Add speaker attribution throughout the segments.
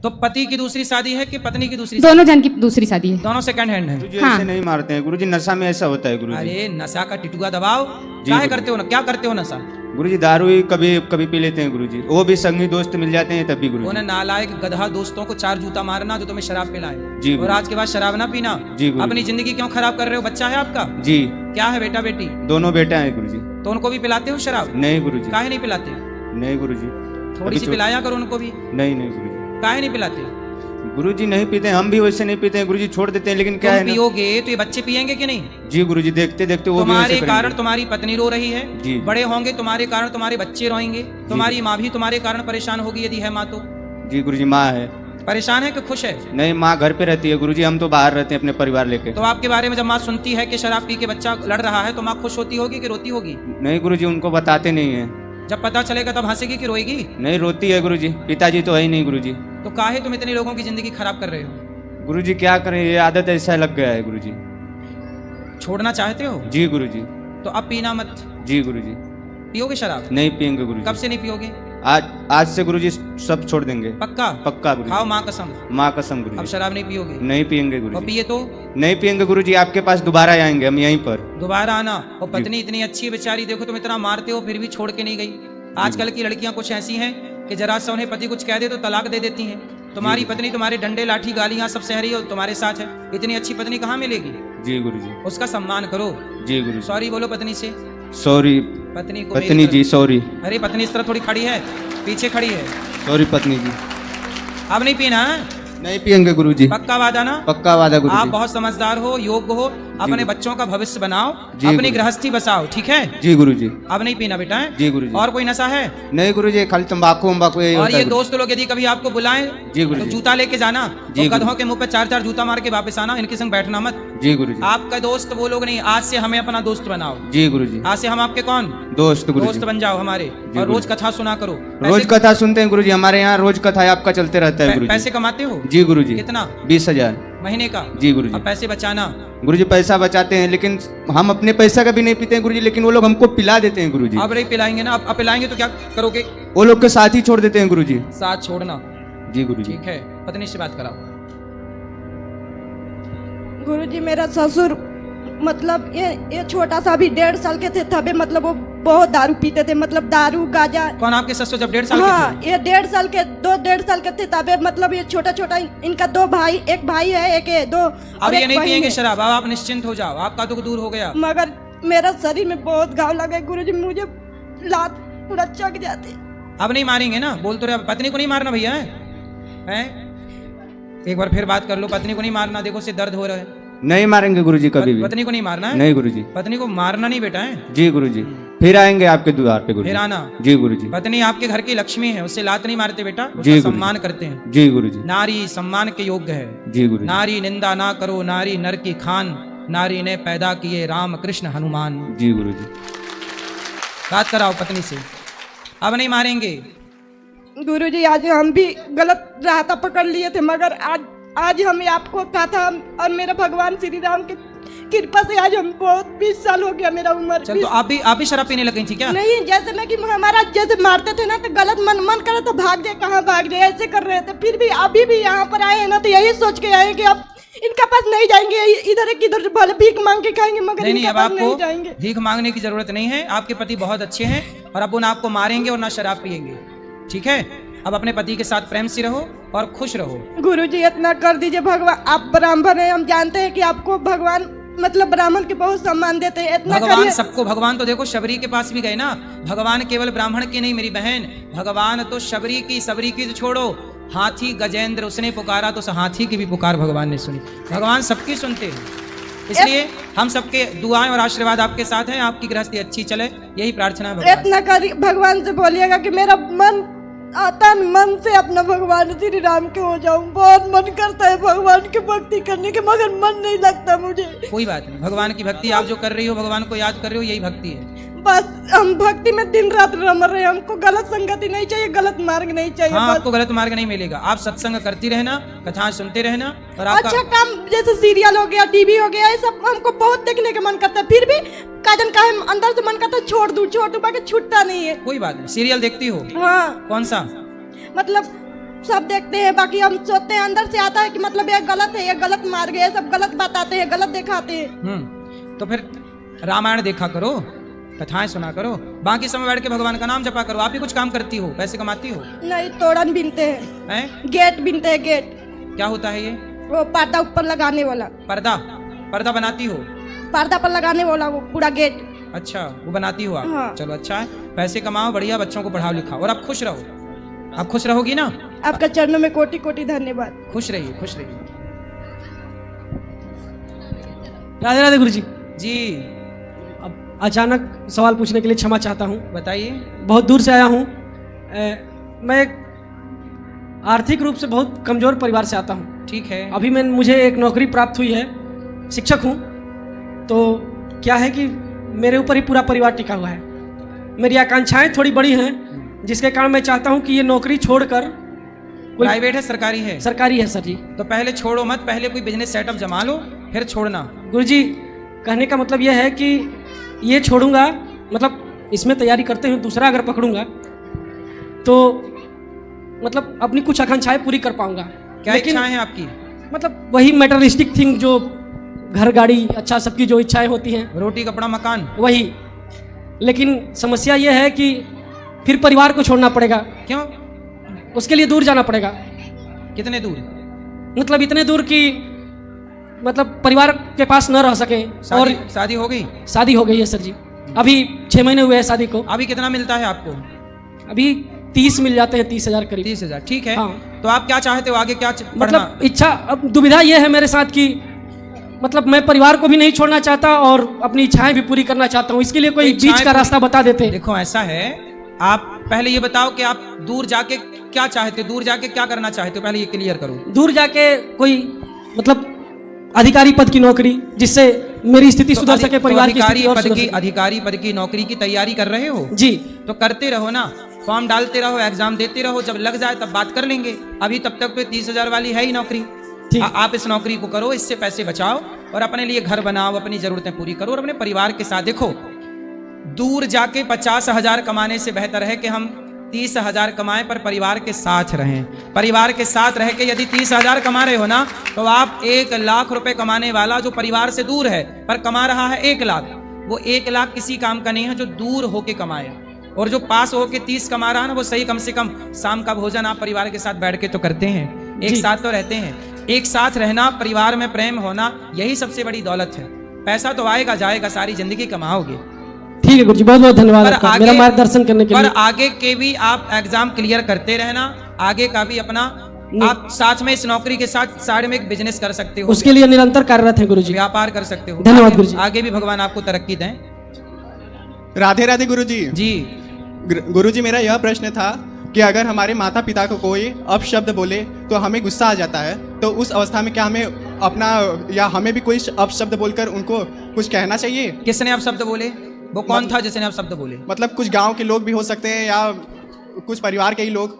Speaker 1: तो पति की दूसरी शादी है कि पत्नी की दूसरी?
Speaker 2: दोनों जन की दूसरी शादी है।
Speaker 1: दोनों सेकंड हैंड है।
Speaker 3: गुरुजी
Speaker 2: हाँ।
Speaker 3: ऐसे नहीं मारते हैं गुरुजी, नशा में ऐसा होता है गुरुजी।
Speaker 1: अरे नशा का टिटुआ दबाओ,
Speaker 3: जी
Speaker 1: क्या
Speaker 3: गुरुजी।
Speaker 1: करते हो ना, क्या करते हो नशा?
Speaker 3: गुरुजी दारू ही कभी कभी पी लेते हैं गुरुजी, वो भी संगी दोस्त मिल जाते हैं तब भी गुरुजी।
Speaker 1: उन्हें नालायक गधा दोस्तों को 4 जूता मारना जो तुम्हें शराब पिलाए,
Speaker 3: जी
Speaker 1: और आज के बाद शराब ना पीना।
Speaker 3: जी गुरुजी।
Speaker 1: अपनी जिंदगी क्यों खराब कर रहे हो? बच्चा है आपका?
Speaker 3: जी
Speaker 1: क्या है, बेटा बेटी?
Speaker 3: दोनों बेटा हैं गुरुजी।
Speaker 1: तो उनको भी पिलाते हो शराब?
Speaker 3: नहीं गुरुजी।
Speaker 1: काहे नहीं पिलाते?
Speaker 3: नहीं गुरुजी।
Speaker 1: थोड़ी सी पिलाया करो उनको भी।
Speaker 3: नहीं नहीं गुरुजी।
Speaker 1: काहे नहीं पिलाते?
Speaker 3: गुरुजी नहीं पीते, हम भी वैसे नहीं पीते हैं गुरुजी, छोड़ देते हैं, लेकिन क्या
Speaker 1: तुम
Speaker 3: है ना।
Speaker 1: पियोगे तो ये बच्चे पियेंगे कि नहीं?
Speaker 3: जी गुरुजी, देखते देखते वो भी
Speaker 1: तुम्हारे
Speaker 3: वैसे
Speaker 1: कारण
Speaker 3: करेंगे।
Speaker 1: तुम्हारी पत्नी रो रही है,
Speaker 3: जी।
Speaker 1: बड़े होंगे तुम्हारे कारण तुम्हारे बच्चे रोएंगे, तुम्हारी माँ भी तुम्हारे कारण परेशान होगी यदि है माँ तो।
Speaker 3: जी गुरुजी, माँ है।
Speaker 1: परेशान है कि खुश है?
Speaker 3: नहीं, माँ घर पे रहती है गुरुजी, हम तो बाहर रहते हैं अपने परिवार लेके।
Speaker 1: तो आपके बारे में जब माँ सुनती है कि शराब पी के बच्चा लड़ रहा है तो माँ खुश होती होगी कि रोती होगी?
Speaker 3: नहीं गुरुजी, उनको बताते नहीं है।
Speaker 1: जब पता चलेगा तब हंसेगी कि रोएगी?
Speaker 3: नहीं, रोती है गुरुजी, पिताजी तो है ही नहीं गुरुजी।
Speaker 1: तो काहे तुम इतने लोगों की जिंदगी खराब कर रहे हो?
Speaker 3: गुरुजी क्या करें, ये आदत ऐसा लग गया है गुरुजी।
Speaker 1: छोड़ना चाहते हो
Speaker 3: जी गुरुजी।
Speaker 1: तो अब पीना मत।
Speaker 3: जी गुरुजी।
Speaker 1: पियोगे शराब?
Speaker 3: नहीं पियेंगे गुरुजी।
Speaker 1: कब से नहीं पियोगे?
Speaker 3: आज से गुरुजी सब छोड़ देंगे।
Speaker 1: पक्का?
Speaker 3: पक्का गुरुजी।
Speaker 1: खाओ माँ कसम,
Speaker 3: माँ कसम
Speaker 1: अब
Speaker 3: गुरुजी।
Speaker 1: शराब नहीं पियोगे?
Speaker 3: नहीं पियेंगे
Speaker 1: और
Speaker 3: गुरुजी।
Speaker 1: पिए तो
Speaker 3: नहीं पियेंगे गुरुजी, आपके पास दोबारा आएंगे हम यहीं पर।
Speaker 1: दोबारा आना। और पत्नी इतनी अच्छी है बेचारी, देखो तुम इतना मारते हो फिर भी छोड़ के नहीं गई। आजकल की लड़कियां कुछ ऐसी हैं कि जरा सा उन्हें पति कुछ कह दे तो तलाक दे देती हैं। तुम्हारी पत्नी तुम्हारे डंडे लाठी गालियां सब सह रही है और तुम्हारे साथ है। इतनी अच्छी पत्नी कहाँ मिलेगी?
Speaker 3: जी गुरुजी।
Speaker 1: उसका सम्मान करो।
Speaker 3: जी गुरुजी।
Speaker 1: सॉरी बोलो पत्नी से।
Speaker 3: सॉरी
Speaker 1: पत्नी को
Speaker 3: पत्नी
Speaker 1: मेरी
Speaker 3: जी, सॉरी।
Speaker 1: तरफ- अरे पत्नी इस तरह थोड़ी खड़ी है, पीछे खड़ी है।
Speaker 3: सॉरी पत्नी जी।
Speaker 1: अब नहीं पीना है?
Speaker 3: नहीं पियेंगे गुरुजी।
Speaker 1: पक्का वादा ना?
Speaker 3: पक्का वादा
Speaker 1: आप
Speaker 3: गुरुजी।
Speaker 1: बहुत समझदार हो, योग्य हो, अपने बच्चों का भविष्य बनाओ,
Speaker 3: जी
Speaker 1: अपनी
Speaker 3: गुरुजी।
Speaker 1: गृहस्थी बसाओ, ठीक है?
Speaker 3: जी गुरुजी।
Speaker 1: अब नहीं पीना बेटा है?
Speaker 3: जी गुरुजी।
Speaker 1: और कोई नशा है?
Speaker 3: नहीं गुरुजी, खाली तंबाकू वंबाकू यही
Speaker 1: और
Speaker 3: होता
Speaker 1: ये
Speaker 3: है।
Speaker 1: दोस्त लोग यदि कभी आपको बुलाएं
Speaker 3: जी
Speaker 1: तो
Speaker 3: गुरुजी।
Speaker 1: जूता लेके जाना,
Speaker 3: जी
Speaker 1: तो गधों के मुंह पे 4-4 जूता मार के वापस आना, इनके संग बैठना मत।
Speaker 3: जी गुरुजी।
Speaker 1: आपका दोस्त वो लोग नहीं, आज से हमें अपना दोस्त बनाओ।
Speaker 3: जी गुरुजी।
Speaker 1: आज से हम आपके कौन?
Speaker 3: दोस्त
Speaker 1: दोस्त
Speaker 3: गुरुजी।
Speaker 1: बन जाओ हमारे, और रोज
Speaker 3: गुरुजी।
Speaker 1: कथा सुना करो।
Speaker 3: रोज
Speaker 1: पैसे-
Speaker 3: कथा सुनते हैं गुरुजी, हमारे यहाँ रोज कथा आपका चलते रहता है गुरुजी।
Speaker 1: पैसे कमाते हो?
Speaker 3: जी गुरुजी।
Speaker 1: कितना?
Speaker 3: 20,000
Speaker 1: महीने का?
Speaker 3: जी गुरुजी।
Speaker 1: अब पैसे बचाना।
Speaker 3: गुरुजी पैसा बचाते हैं, लेकिन हम अपने पैसा का भी नहीं पीते हैं गुरुजी, लेकिन वो लोग हमको पिला देते हैं गुरुजी।
Speaker 1: अब नहीं पिलाएंगे ना? अब पिलाएंगे तो क्या करोगे?
Speaker 3: वो लोग के साथ ही छोड़ देते हैं गुरुजी।
Speaker 1: साथ छोड़ना,
Speaker 3: जी गुरुजी।
Speaker 1: ठीक है? पत्नी से बात कराओ।
Speaker 4: गुरुजी मेरा ससुर मतलब ये छोटा सा भी 1.5 साल के थे तबे मतलब वो बहुत दारू पीते थे, मतलब दारू गाजा।
Speaker 1: कौन आपके ससुर जब 1.5 साल
Speaker 4: हाँ,
Speaker 1: के थे?
Speaker 4: ये 1.5 साल के थे तबे मतलब ये छोटा छोटा इनका 2 भाई, एक भाई है एक है 2।
Speaker 1: अब ये नहीं पियेंगे शराब, अब आप निश्चिंत हो जाओ, आपका दुख दूर हो गया।
Speaker 4: मगर मेरा शरीर में बहुत घाव लगा गुरुजी, मुझे लात पूरा चक जाते।
Speaker 1: अब नहीं मारेंगे ना? बोल तो रहे, पत्नी को नहीं मारना भैया हैं? एक बार फिर बात कर लो, पत्नी को नहीं मारना, देखो से दर्द हो रहा है।
Speaker 3: नहीं मारेंगे गुरुजी कभी भी।
Speaker 1: पत्नी को नहीं मारना है?
Speaker 3: नहीं गुरुजी।
Speaker 1: पत्नी को मारना नहीं बेटा है?
Speaker 3: जी गुरुजी। फिर आएंगे आपके द्वार पे गुरुजी।
Speaker 1: फिर आना।
Speaker 3: जी गुरुजी।
Speaker 1: पत्नी आपके घर की लक्ष्मी है, उससे लात नहीं मारते बेटा,
Speaker 3: जी
Speaker 1: उसका
Speaker 3: गुरुजी।
Speaker 1: सम्मान करते हैं।
Speaker 3: जी गुरुजी।
Speaker 1: नारी सम्मान के योग्य है।
Speaker 3: जी गुरुजी।
Speaker 1: नारी निंदा ना करो, नारी नर की खान, नारी ने पैदा किए राम कृष्ण हनुमान।
Speaker 3: जी गुरुजी।
Speaker 1: बात कराओ पत्नी से। अब नहीं मारेंगे।
Speaker 4: गुरुजी आज हम भी गलत रास्ता पकड़ लिए थे, मगर आज हमें आपको कहा था, और मेरा भगवान श्री राम की कृपा से आज हम बहुत 20 साल हो गया मेरा उम्र।
Speaker 1: चल तो आप भी शराब पीने लग गई थी क्या?
Speaker 4: नहीं, जैसे ना कि हमारा जैसे मारते थे ना तो गलत मन करे तो भाग जाए, कहाँ भाग जाए ऐसे कर रहे थे। फिर भी अभी भी यहाँ पर आए हैं ना तो यही सोच के आए कि अब इनका पास नहीं जाएंगे, इधर किधर भले भीख मांग के खाएंगे, मगर
Speaker 1: नहीं,
Speaker 4: इनके
Speaker 1: अब
Speaker 4: पास नहीं
Speaker 1: आपको
Speaker 4: जाएंगे।
Speaker 1: भीख मांगने की जरूरत नहीं है, आपके पति बहुत अच्छे हैं और अब उन आपको मारेंगे और ना शराब पिएंगे, ठीक है? अब अपने पति के साथ प्रेम से रहो और खुश रहो।
Speaker 4: गुरुजी इतना कर दीजिए, भगवान आप ब्राह्मण हैं, हम जानते हैं कि आपको भगवान मतलब ब्राह्मण के बहुत सम्मान देते हैं, इतना
Speaker 1: भगवान
Speaker 4: करिए।
Speaker 1: सबको, भगवान तो देखो शबरी के पास भी गए ना, भगवान केवल ब्राह्मण की नहीं मेरी बहन, भगवान तो शबरी की तो छोड़ो, हाथी गजेंद्र उसने पुकारा तो उस हाथी की भी पुकार भगवान ने सुनी। भगवान सबकी सुनते हैं, इसलिए हम सबके दुआएं और आशीर्वाद आपके साथ हैं, आपकी गृहस्थी अच्छी चले, यही प्रार्थना है भगवान।
Speaker 4: इतना करिए, भगवान से बोलिएगा कि मेरा मन तन मन से अपना भगवान श्री राम के हो जाऊं। बहुत मन करता है भगवान की भक्ति करने के, मगर मन नहीं लगता मुझे।
Speaker 1: कोई बात नहीं, भगवान की भक्ति आप जो कर रही हो, भगवान को याद कर रही हो, यही भक्ति है।
Speaker 4: बस हम भक्ति में दिन रात रम रहे हैं, हमको गलत संगति नहीं चाहिए, गलत मार्ग नहीं चाहिए।
Speaker 1: हाँ,
Speaker 4: बस
Speaker 1: आपको गलत मार्ग नहीं मिलेगा, आप सत्संग करती रहना, कथाएं सुनते रहना, और आपका
Speaker 4: अच्छा काम जैसे सीरियल हो गया, टीवी हो गया, ये सब हमको बहुत देखने का मन करता है, फिर भी काजन का अंदर से मन करता है छोड़ दूं बाकी छूटता नहीं है।
Speaker 1: कोई बात नहीं। सीरियल देखती हो?
Speaker 4: हाँ
Speaker 1: कौन सा?
Speaker 4: मतलब सब देखते हैं, बाकी हम सोचते हैं अंदर से आता है कि मतलब ये गलत है, ये गलत मार गए, सब गलत बताते हैं, गलत दिखाते हैं।
Speaker 1: तो फिर रामायण देखा करो, कथाएं सुना करो, बाकी समय बैठ के भगवान का नाम जपा करो। आप ही कुछ काम करती हो, पैसे कमाती हो?
Speaker 4: नहीं, तोड़न बिनते हैं,
Speaker 1: हैं?
Speaker 4: गेट बिनते हैं। गेट
Speaker 1: क्या होता है ये?
Speaker 4: वो पर्दा ऊपर लगाने वाला,
Speaker 1: पर्दा बनाती हो?
Speaker 4: पर्दा पर लगाने वाला वो पूरा गेट।
Speaker 1: अच्छा, वो बनाती हो आप?
Speaker 4: हाँ।
Speaker 1: चलो अच्छा है, पैसे कमाओ, बढ़िया, बच्चों को पढ़ाओ लिखाओ और आप खुश रहो। आप खुश रहोगी ना?
Speaker 4: आपका चरणों में कोटि कोटि धन्यवाद।
Speaker 1: खुश रहिए, खुश रहिए।
Speaker 2: राधे राधे गुरुजी।
Speaker 1: जी
Speaker 2: अब अचानक सवाल पूछने के लिए क्षमा चाहता हूँ,
Speaker 1: बताइए।
Speaker 2: बहुत दूर से आया हूँ। मैं एक आर्थिक रूप से बहुत कमज़ोर परिवार से आता हूँ।
Speaker 1: ठीक है।
Speaker 2: अभी मुझे एक नौकरी प्राप्त हुई है, शिक्षक हूँ। तो क्या है कि मेरे ऊपर ही पूरा परिवार टिका हुआ है। मेरी आकांक्षाएं थोड़ी बड़ी हैं, जिसके कारण मैं चाहता हूँ कि ये नौकरी छोड़कर
Speaker 1: प्राइवेट है सरकारी है?
Speaker 2: सरकारी है सर जी।
Speaker 1: तो पहले छोड़ो मत, पहले कोई बिजनेस सेटअप जमा लो, फिर छोड़ना।
Speaker 2: गुरुजी, कहने का मतलब यह है कि ये छोड़ूंगा, मतलब इसमें तैयारी करते हुए दूसरा अगर पकड़ूंगा तो मतलब अपनी कुछ आकांक्षाएं पूरी कर पाऊंगा।
Speaker 1: क्या इच्छाएं हैं आपकी?
Speaker 2: मतलब वही मटेरियलिस्टिक थिंग, जो घर गाड़ी अच्छा सबकी जो इच्छाएं होती हैं,
Speaker 1: रोटी कपड़ा मकान,
Speaker 2: वही। लेकिन समस्या यह है कि फिर परिवार को छोड़ना पड़ेगा।
Speaker 1: क्यों?
Speaker 2: उसके लिए दूर जाना पड़ेगा।
Speaker 1: कितने दूर?
Speaker 2: मतलब इतने दूर कि मतलब परिवार के पास न रह सके। और
Speaker 1: शादी हो गई?
Speaker 2: शादी हो गई है सर जी, अभी 6 महीने हुए हैं शादी को।
Speaker 1: अभी कितना मिलता है आपको?
Speaker 2: अभी 30 मिल जाते हैं, 30,000 करीब।
Speaker 1: 30,000, ठीक है।
Speaker 2: हाँ।
Speaker 1: तो आप क्या चाहते हो आगे, क्या
Speaker 2: मतलब इच्छा, अब दुविधा यह है मेरे साथ कि मतलब मैं परिवार को भी नहीं छोड़ना चाहता और अपनी इच्छाएं भी पूरी करना चाहता हूँ। इसके लिए कोई बीच का रास्ता बता देते।
Speaker 1: देखो ऐसा है, आप पहले ये बताओ कि आप दूर जाके क्या चाहते हो, दूर जाके क्या करना चाहते हो, पहले ये क्लियर करो।
Speaker 2: दूर जाके कोई मतलब अधिकारी पद की नौकरी, जिससे मेरी स्थिति सुधर सके, परिवार की स्थिति और सुधर सके।
Speaker 1: अधिकारी पद की नौकरी की तैयारी कर रहे हो?
Speaker 2: जी।
Speaker 1: तो करते रहो ना, फॉर्म डालते रहो, एग्जाम देते रहो, जब लग जाए तब बात कर लेंगे। अभी तब तक तो 30,000 वाली है ही नौकरी। आप इस नौकरी को करो, इससे पैसे बचाओ और अपने लिए घर बनाओ, अपनी जरूरतें पूरी करो और अपने परिवार के साथ। देखो, दूर जाके 50,000 कमाने से बेहतर है कि हम 30,000 कमाएं पर परिवार के साथ रहें। परिवार के साथ रह के यदि 30,000 कमा रहे हो ना, तो आप 1 लाख रुपए कमाने वाला जो परिवार से दूर है पर कमा रहा है 1 लाख, वो 1 लाख किसी काम का नहीं है जो दूर होके कमाए। और जो पास होके 30 कमा रहा है ना, वो सही कम से कम शाम का भोजन आप परिवार के साथ बैठ के तो करते हैं, एक साथ तो रहते हैं। एक साथ रहना, परिवार में प्रेम होना, यही सबसे बड़ी दौलत है। पैसा तो आएगा जाएगा, सारी जिंदगी कमाओगे।
Speaker 2: ठीक है गुरुजी, बहुत बहुत धन्यवाद आपका मेरा मार्गदर्शन करने के लिए।
Speaker 1: पर आगे के भी आप एग्जाम क्लियर करते रहना, आगे का भी अपना आप साथ में इस नौकरी के साथ साइड में एक बिजनेस कर सकते हो,
Speaker 2: उसके लिए निरंतर कार्यरत हैं गुरुजी,
Speaker 1: व्यापार कर सकते हो।
Speaker 2: धन्यवाद गुरुजी।
Speaker 1: आगे भी भगवान आपको तरक्की दें।
Speaker 3: राधे राधे गुरुजी।
Speaker 1: जी
Speaker 3: गुरुजी, मेरा यह प्रश्न था कि अगर हमारे माता पिता को कोई अपशब्द बोले तो हमें गुस्सा आ जाता है, तो उस अवस्था में क्या हमें अपना या हमें भी कोई अपशब्द बोलकर उनको कुछ कहना चाहिए?
Speaker 1: किसने अपशब्द बोले? वो कौन था जिसने अपशब्द बोले?
Speaker 3: मतलब कुछ गांव के लोग भी हो सकते हैं या कुछ परिवार के ही लोग।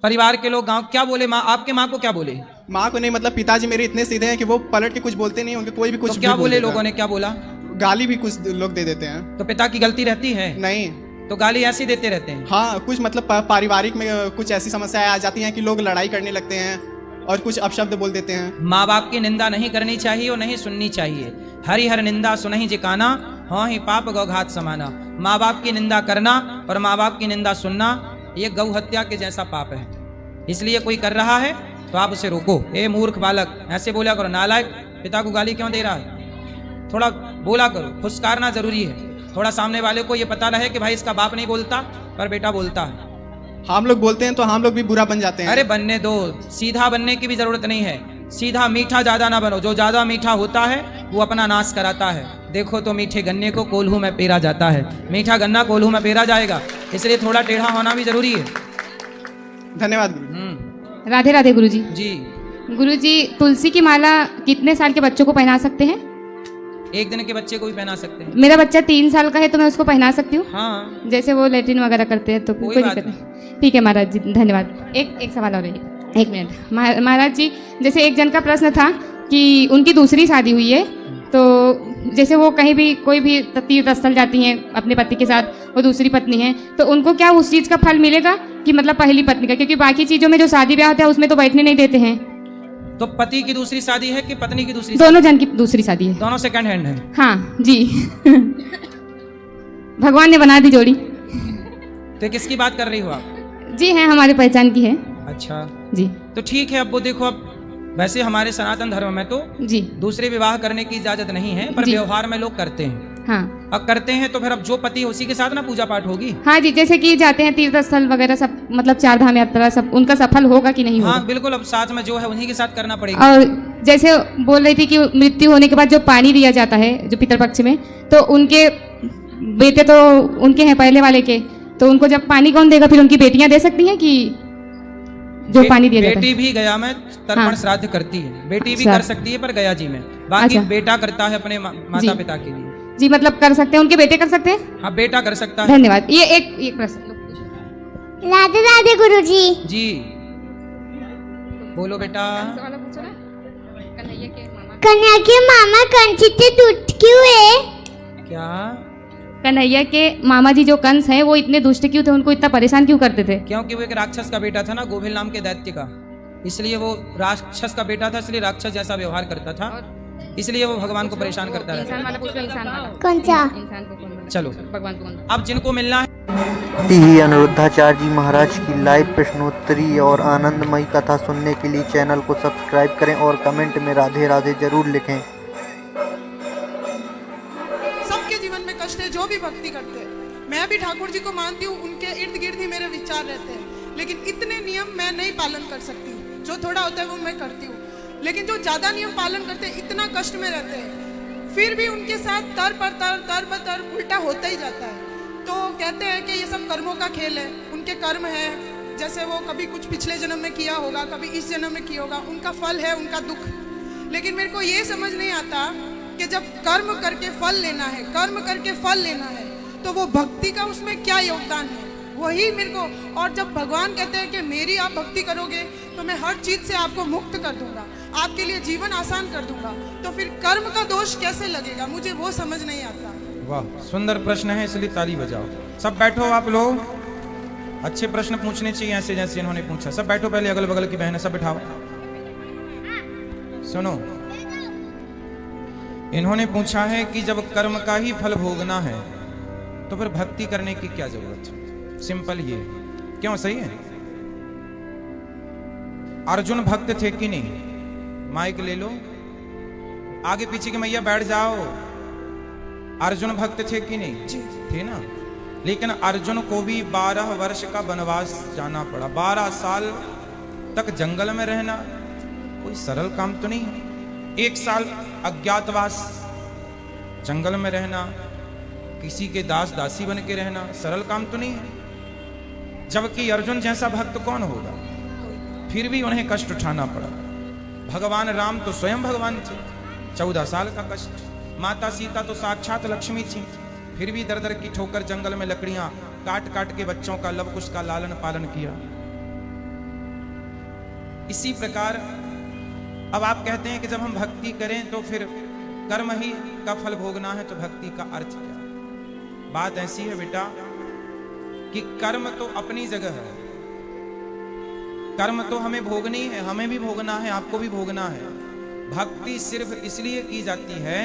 Speaker 1: परिवार के लोग? गांव क्या बोले? माँ, आपके माँ को क्या बोले?
Speaker 3: माँ को नहीं, मतलब पिताजी मेरे इतने सीधे हैं कि वो पलट के कुछ बोलते नहीं, उनके कोई भी कुछ
Speaker 1: तो क्या बोले लोगों ने, क्या बोला?
Speaker 3: गाली भी कुछ लोग दे देते हैं।
Speaker 1: तो पिता की गलती रहती है?
Speaker 3: नहीं,
Speaker 1: तो गाली ऐसे ही देते रहते हैं।
Speaker 3: हाँ, कुछ मतलब पारिवारिक में कुछ ऐसी समस्याएं आ जाती हैं कि लोग लड़ाई करने लगते हैं और कुछ अपशब्द बोल देते हैं।
Speaker 1: माँ बाप की निंदा नहीं करनी चाहिए और नहीं सुननी चाहिए। हरि हर निंदा सुनहि जिकाना, हाँ ही पाप गौ घात समाना। माँ बाप की निंदा करना और माँ बाप की निंदा सुनना, ये गौ हत्या के जैसा पाप है। इसलिए कोई कर रहा है तो आप उसे रोको। ए मूर्ख बालक, ऐसे बोला करो। नालायक, पिता को गाली क्यों दे रहा है? थोड़ा बोला करो, फुसकारना जरूरी है। थोड़ा सामने वाले को ये पता रहे कि भाई इसका बाप नहीं बोलता पर बेटा बोलता है।
Speaker 3: हम लोग बोलते हैं तो हम लोग भी बुरा बन जाते हैं।
Speaker 1: अरे बनने दो, सीधा बनने की भी जरूरत नहीं है। सीधा मीठा ज्यादा ना बनो, जो ज्यादा मीठा होता है वो अपना नाश कराता है। देखो तो मीठे गन्ने को कोल्हू में पेरा जाता है, मीठा गन्ना कोल्हू में पेरा जाएगा, इसलिए थोड़ा टेढ़ा होना भी जरूरी है।
Speaker 3: धन्यवाद गुरु।
Speaker 5: राधे राधे गुरुजी।
Speaker 1: जी
Speaker 5: गुरुजी, तुलसी की माला कितने साल के बच्चों को पहना सकते हैं?
Speaker 1: 1 दिन के बच्चे को भी पहना सकते हैं।
Speaker 5: मेरा बच्चा 3 साल का है, तो मैं उसको पहना सकती हूँ?
Speaker 1: हाँ,
Speaker 5: जैसे वो लेटिन वगैरह करते हैं तो कोई दिक्कत नहीं। ठीक है महाराज जी, धन्यवाद। एक सवाल और है, 1 मिनट। महाराज जी, जैसे एक जन का प्रश्न था कि उनकी दूसरी शादी हुई है, तो जैसे वो कहीं भी कोई भी तीर्थ स्थल जाती हैं अपने पति के साथ, वो दूसरी पत्नी है, तो उनको क्या उस चीज़ का फल मिलेगा कि मतलब पहली पत्नी का, क्योंकि बाकी चीजों में जो शादी ब्याह होता है उसमें तो बैठने नहीं देते हैं।
Speaker 1: तो पति की दूसरी शादी है कि पत्नी की दूसरी
Speaker 5: दोनों जन की दूसरी शादी है।
Speaker 1: दोनों सेकंड हैंड है।
Speaker 5: हाँ जी। भगवान ने बना दी जोड़ी।
Speaker 1: तो किसकी बात कर रही हो आप?
Speaker 5: जी हैं, हमारे पहचान की है।
Speaker 1: अच्छा
Speaker 5: जी
Speaker 1: तो ठीक है। अब वो देखो, अब वैसे हमारे सनातन धर्म में तो
Speaker 5: जी
Speaker 1: दूसरे विवाह करने की इजाजत नहीं है, पर
Speaker 5: जी।
Speaker 1: व्यवहार में लोग करते हैं।
Speaker 5: हाँ
Speaker 1: अब करते हैं तो फिर अब जो पति है उसी के साथ ना पूजा पाठ होगी।
Speaker 5: हाँ जी, जैसे कि जाते हैं तीर्थ स्थल वगैरह सब, मतलब 4 धाम यात्रा सब, उनका सफल होगा कि नहीं होगा?
Speaker 1: हाँ बिल्कुल, अब साथ में जो है उन्हीं के साथ करना पड़ेगा।
Speaker 5: और जैसे बोल रही थी कि मृत्यु होने के बाद जो पानी दिया जाता है जो पितरपक्ष में, तो उनके बेटे तो उनके हैं पहले वाले के, तो उनको जब पानी कौन देगा? फिर उनकी बेटियां दे सकती हैं कि जो पानी दिया जाता
Speaker 1: बेटी
Speaker 5: है?
Speaker 1: भी गया में तर्पण
Speaker 5: हाँ।
Speaker 1: श्राद्ध करती है, बेटी भी
Speaker 5: अच्छा।
Speaker 1: कर सकती है, पर गया जी में बाकी
Speaker 5: अच्छा।
Speaker 1: बेटा करता है अपने माता
Speaker 5: जी।
Speaker 1: पिता के लिए।
Speaker 5: जी मतलब कर सकते हैं, उनके बेटे कर सकते हैं।
Speaker 1: हाँ बेटा कर सकता है।
Speaker 5: धन्यवाद। ये एक प्रश्न।
Speaker 6: राधे राधे गुरुजी।
Speaker 1: जी बोलो बेटा।
Speaker 6: कन्या के मामा कंचित से टूट क्यों है?
Speaker 1: क्या?
Speaker 5: कन्हैया के मामा जी जो कंस हैं वो इतने दुष्ट क्यों थे, उनको इतना परेशान क्यों करते थे?
Speaker 1: क्योंकि वो एक राक्षस का बेटा था ना, गोभिल नाम के दैत्य का, इसलिए वो राक्षस का बेटा था, इसलिए राक्षस जैसा व्यवहार करता था, इसलिए वो भगवान को परेशान करता रहता।
Speaker 6: कौन सा?
Speaker 1: चलो अब जिनको मिलना है।
Speaker 7: ही अनिरुद्धाचार्य जी महाराज की लाइव प्रश्नोत्तरी और आनंदमयी कथा सुनने के लिए चैनल को सब्सक्राइब करें और कमेंट में राधे राधे जरूर लिखें।
Speaker 8: सबके जीवन में कष्ट है जो भी भक्ति करते हैं। मैं भी ठाकुर जी को मानती हूँ, उनके इर्द गिर्द ही मेरे विचार रहते हैं, लेकिन इतने नियम मैं नहीं पालन कर सकती हूँ। जो थोड़ा होता है वो मैं करती हूँ, लेकिन जो ज्यादा नियम पालन करते हैं इतना कष्ट में रहते हैं, फिर भी उनके साथ तर पर तर उल्टा होता ही जाता है। तो कहते हैं कि ये सब कर्मों का खेल है, उनके कर्म है, जैसे वो कभी कुछ पिछले जन्म में किया होगा, कभी इस जन्म में किया होगा, उनका फल है उनका दुख। लेकिन मेरे को ये समझ नहीं आता कि जब कर्म करके फल लेना है, कर्म करके फल लेना है, तो वो भक्ति का उसमें क्या योगदान है, वही मेरे को। और जब भगवान कहते हैं कि मेरी आप भक्ति करोगे तो मैं हर चीज से आपको मुक्त कर दूंगा, आपके लिए जीवन आसान कर दूंगा, तो फिर कर्म का दोष कैसे लगेगा? मुझे वो समझ नहीं आता।
Speaker 1: वाह सुंदर प्रश्न है, इसलिए ताली बजाओ। सब बैठो आप लोग, अच्छे प्रश्न पूछने चाहिए ऐसे जैसे इन्होंने पूछा। सब बैठो, पहले अगल बगल की बहनें सब बिठाओ। सुनो, इन्होंने पूछा है कि जब कर्म का ही फल भोगना है तो फिर भक्ति करने की क्या जरूरत है? सिंपल ये, क्यों? सही है। अर्जुन भक्त थे कि नहीं? माइक ले लो, आगे पीछे की मैया बैठ जाओ। अर्जुन भक्त थे कि नहीं? थे ना। लेकिन अर्जुन को भी 12 वर्ष का वनवास जाना पड़ा। 12 साल तक जंगल में रहना कोई सरल काम तो नहीं है। 1 साल अज्ञातवास जंगल में रहना, किसी के दास दासी बन के रहना सरल काम तो नहीं है। जबकि अर्जुन जैसा भक्त कौन होगा? फिर भी उन्हें कष्ट उठाना पड़ा। भगवान राम तो स्वयं भगवान थे, 14 साल का कष्ट। माता सीता तो साक्षात लक्ष्मी थी, फिर भी दर दर की ठोकर जंगल में लकड़ियां काट काट के बच्चों का लव कुश का लालन पालन किया। इसी प्रकार अब आप कहते हैं कि जब हम भक्ति करें तो फिर कर्म ही का फल भोगना है, तो भक्ति का अर्थ क्या? बात ऐसी है बेटा कि कर्म तो अपनी जगह है, कर्म तो हमें भोगनी है, हमें भी भोगना है, आपको भी भोगना है। भक्ति सिर्फ इसलिए की जाती है,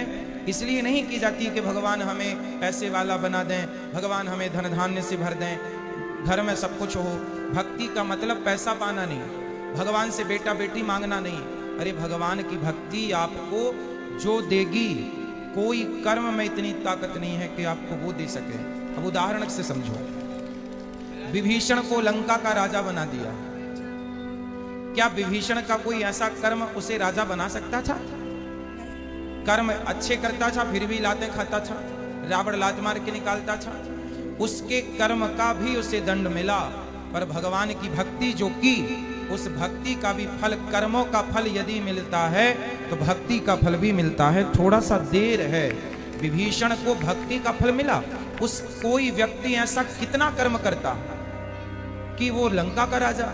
Speaker 1: इसलिए नहीं की जाती कि भगवान हमें पैसे वाला बना दें, भगवान हमें धन धान्य से भर दें, घर में सब कुछ हो। भक्ति का मतलब पैसा पाना नहीं, भगवान से बेटा बेटी मांगना नहीं। अरे भगवान की भक्ति आपको जो देगी, कोई कर्म में इतनी ताकत नहीं है कि आपको वो दे सके। अब उदाहरण से समझो, विभीषण को लंका का राजा बना दिया, क्या विभीषण का कोई ऐसा कर्म उसे राजा बना सकता था? कर्म अच्छे करता था फिर भी लाते खाता था, रावण लात मार के निकालता था, उसके कर्म का भी उसे दंड मिला। पर भगवान की भक्ति जो की, उस भक्ति का भी फल, कर्मों का फल यदि मिलता है तो भक्ति का फल भी मिलता है। थोड़ा सा देर है। विभीषण को भक्ति का फल मिला। उस कोई व्यक्ति ऐसा कितना कर्म करता कि वो लंका का राजा,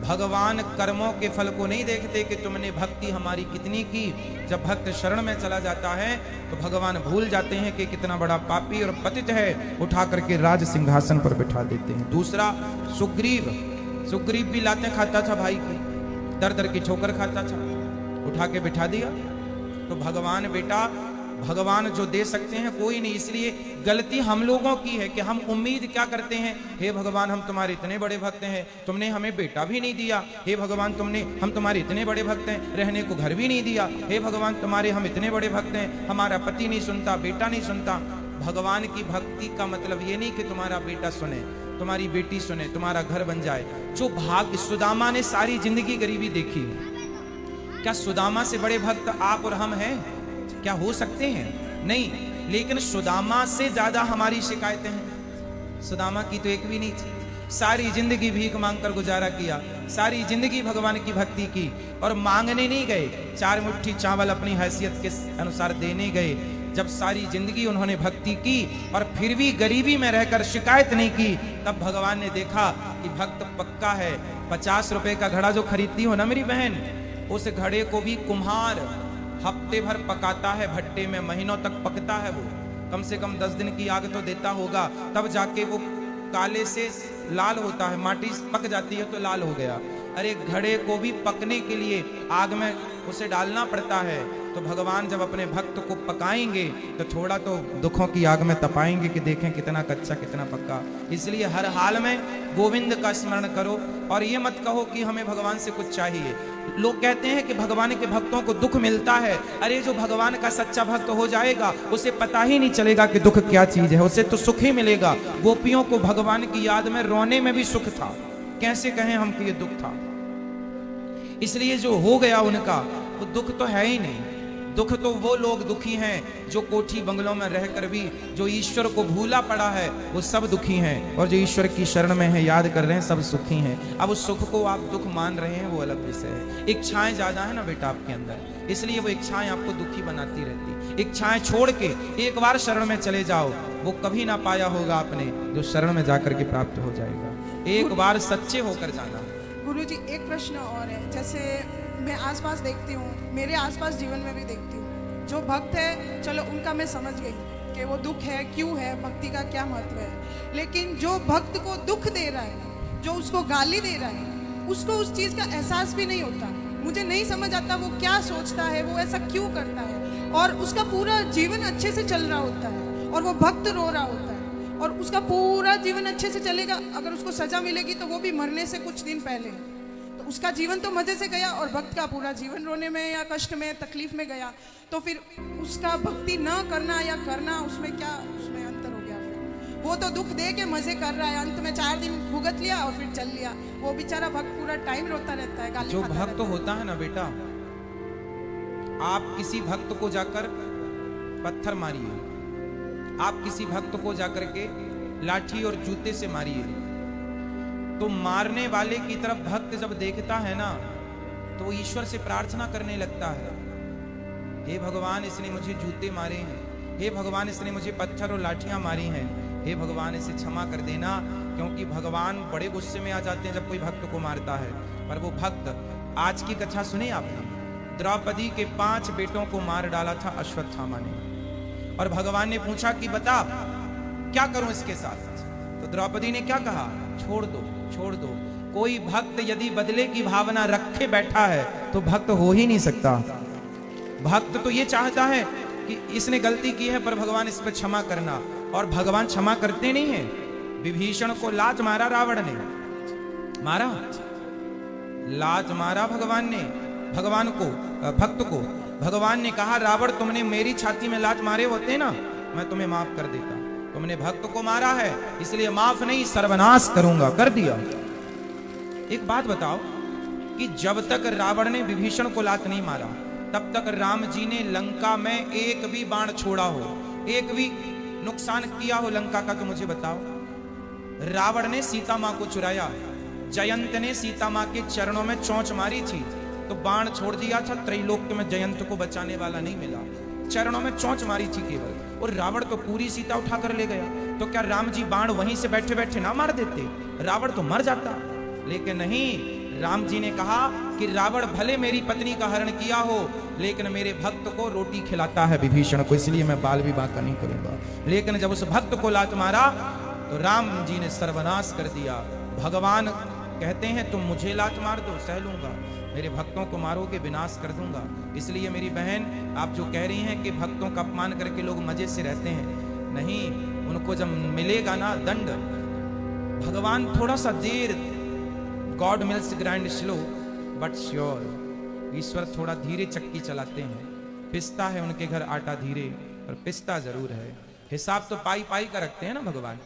Speaker 1: भगवान कर्मों के फल को नहीं देखते कि तुमने भक्ति हमारी कितनी की। जब भक्त शरण में चला जाता है तो भगवान भूल जाते हैं कि कितना बड़ा पापी और पतित है, उठा करके राज सिंहासन पर बिठा देते हैं। दूसरा सुग्रीव भी लातें खाता था भाई की, दर दर की ठोकर खाता था, उठा के बिठा दिया। तो भगवान बेटा, भगवान जो दे सकते हैं कोई नहीं, इसलिए गलती हम लोगों की है कि हम उम्मीद क्या करते हैं, हे भगवान हम तुम्हारे इतने बड़े भक्त हैं, तुमने हमें बेटा भी नहीं दिया, हे भगवान हम तुम्हारे इतने बड़े भक्त हैं, रहने को घर भी नहीं दिया, हे भगवान तुम्हारे हम इतने बड़े भक्त हैं, हमारा पति नहीं सुनता, बेटा नहीं सुनता। भगवान की भक्ति का मतलब ये नहीं कि तुम्हारा बेटा सुने, तुम्हारी बेटी सुने, तुम्हारा घर बन जाए। जो भाग्य, सुदामा ने सारी जिंदगी गरीबी देखी, क्या सुदामा से बड़े भक्त आप और हम हैं? क्या हो सकते हैं? नहीं। लेकिन सुदामा से ज्यादा हमारी शिकायतें हैं। सुदामा की तो एक भी नहीं थी, सारी जिंदगी भीख मांगकर गुजारा किया, सारी जिंदगी भगवान की भक्ति की, और मांगने नहीं गए, 4 मुट्ठी चावल अपनी हैसियत के अनुसार देने गए। जब सारी जिंदगी उन्होंने भक्ति की और फिर भी गरीबी में रहकर शिकायत नहीं की, तब भगवान ने देखा कि भक्त पक्का है। 50 रुपए का घड़ा जो खरीदती हो ना मेरी बहन, उस घड़े को भी कुम्हार हफ्ते भर पकाता है भट्टे में, महीनों तक पकता है वो, कम से कम 10 दिन की आग तो देता होगा, तब जाके वो काले से लाल होता है, माटी पक जाती है तो लाल हो गया। अरे घड़े को भी पकने के लिए आग में उसे डालना पड़ता है। तो भगवान जब अपने भक्त को पकाएंगे तो थोड़ा तो दुखों की आग में तपाएंगे कि देखें कितना कच्चा कितना पक्का। इसलिए हर हाल में गोविंद का स्मरण करो और ये मत कहो कि हमें भगवान से कुछ चाहिए। लोग कहते हैं कि भगवान के भक्तों को दुख मिलता है। अरे जो भगवान का सच्चा भक्त हो जाएगा उसे पता ही नहीं चलेगा कि दुख क्या चीज है, उसे तो सुख ही मिलेगा। गोपियों को भगवान की याद में रोने में भी सुख था, कैसे कहें हम कि ये दुख था। इसलिए जो हो गया उनका वो दुख तो है ही नहीं। दुख तो वो लोग दुखी हैं जो कोठी बंगलों में रहकर भी जो ईश्वर को भूला पड़ा है वो सब दुखी हैं, और जो ईश्वर की शरण में है याद कर रहे हैं सब सुखी हैं। अब उस सुख को आप दुख मान रहे हैं वो अलग विषय है। इच्छाएं ज्यादा है ना बेटा आपके अंदर, इसलिए वो इच्छाएं आपको दुखी बनाती रहती। इच्छाएं छोड़ के एक बार शरण में चले जाओ, वो कभी ना पाया होगा आपने जो शरण में जाकर के प्राप्त हो जाएगा। एक बार सच्चे होकर जाना।
Speaker 8: गुरुजी एक प्रश्न और है, जैसे मैं आसपास देखती हूँ, मेरे आसपास जीवन में भी देखती हूँ, जो भक्त है चलो उनका मैं समझ गई कि वो दुख है क्यों है, भक्ति का क्या महत्व है, लेकिन जो भक्त को दुख दे रहा है, जो उसको गाली दे रहा है, उसको उस चीज़ का एहसास भी नहीं होता। मुझे नहीं समझ आता वो क्या सोचता है, वो ऐसा क्यों करता है, और उसका पूरा जीवन अच्छे से चल रहा होता है और वो भक्त रो रहा होता है, और उसका पूरा जीवन अच्छे से चलेगा। अगर उसको सजा मिलेगी तो वो भी मरने से कुछ दिन पहले, तो उसका जीवन तो मजे से गया और भक्त का पूरा जीवन रोने में या कष्ट में तकलीफ में गया। तो फिर उसका भक्ति न करना या करना, उसमें क्या उसमें अंतर हो गया। फिर वो तो दुख दे के मजे कर रहा है, अंत में 4 दिन भुगत लिया और फिर चल लिया। वो बेचारा भक्त पूरा टाइम रोता रहता है, गाली
Speaker 1: जो
Speaker 8: खाता
Speaker 1: भक्त
Speaker 8: रहता है।
Speaker 1: होता है ना बेटा, आप किसी भक्त को जाकर पत्थर मारिए, आप किसी भक्त को जाकर के लाठी और जूते से मारिए, तो मारने वाले की तरफ भक्त जब देखता है ना तो वो ईश्वर से प्रार्थना करने लगता है, हे भगवान इसने मुझे जूते मारे हैं, हे भगवान इसने मुझे पत्थर और लाठियां मारी हैं, हे भगवान इसे क्षमा कर देना। क्योंकि भगवान बड़े गुस्से में आ जाते हैं जब कोई भक्त को मारता है। पर वो भक्त, आज की कथा सुनी आपने, द्रौपदी के 5 बेटों को मार डाला था अश्वत्थामा ने, और भगवान ने पूछा कि बता क्या करूं इसके साथ। तो द्रौपदी ने क्या कहा, छोड़ दो छोड़ दो। कोई भक्त यदि बदले की भावना रखे बैठा है तो भक्त हो ही नहीं सकता। भक्त तो ये चाहता है कि इसने गलती की है पर भगवान इस पर क्षमा करना, और भगवान क्षमा करते नहीं है। विभीषण को लात मारा रावण ने, मारा लात मारा भगवान ने, भगवान को भक्त को भगवान ने कहा रावण तुमने मेरी छाती में लात मारे होते ना मैं तुम्हें माफ कर देता, तुमने भक्त को मारा है इसलिए माफ नहीं सर्वनाश करूंगा, कर दिया। एक बात बताओ कि जब तक रावण ने विभीषण को लात नहीं मारा तब तक राम जी ने लंका में एक भी बाण छोड़ा हो, एक भी नुकसान किया हो लंका का, तो मुझे बताओ। रावण ने सीता मां को चुराया, जयंत ने सीता मां के चरणों में चोंच मारी थी तो बाण छोड़ दिया था, त्रैलोक्य में जयंत को बचाने वाला नहीं मिला, चरणों में चोंच मारी थी केवल, और रावण तो पूरी सीता उठा कर ले गया। तो क्या राम जी बाण वहीं से बैठे बैठे ना मार देते, रावण तो मर जाता। लेकिन नहीं, राम जी ने कहा कि रावण भले मेरी पत्नी का हरण किया हो, लेकिन मेरे भक्त को रोटी खिलाता है विभीषण को, इसलिए मैं बाल विवाह का नहीं करूंगा। लेकिन जब उस भक्त को लात मारा तो राम जी ने सर्वनाश कर दिया। भगवान कहते हैं तुम मुझे लात मार दो, सह लूंगा, मेरे भक्तों को मारोगे विनाश कर दूंगा। इसलिए मेरी बहन, आप जो कह रही हैं कि भक्तों का अपमान करके लोग मजे से रहते हैं, नहीं, उनको जब मिलेगा ना दंड, भगवान थोड़ा सा देर, God mills grind slow but sure, ईश्वर थोड़ा धीरे चक्की चलाते हैं। पिसता है उनके घर आटा धीरे, पर पिसता जरूर है। हिसाब तो पाई पाई का रखते हैं ना भगवान।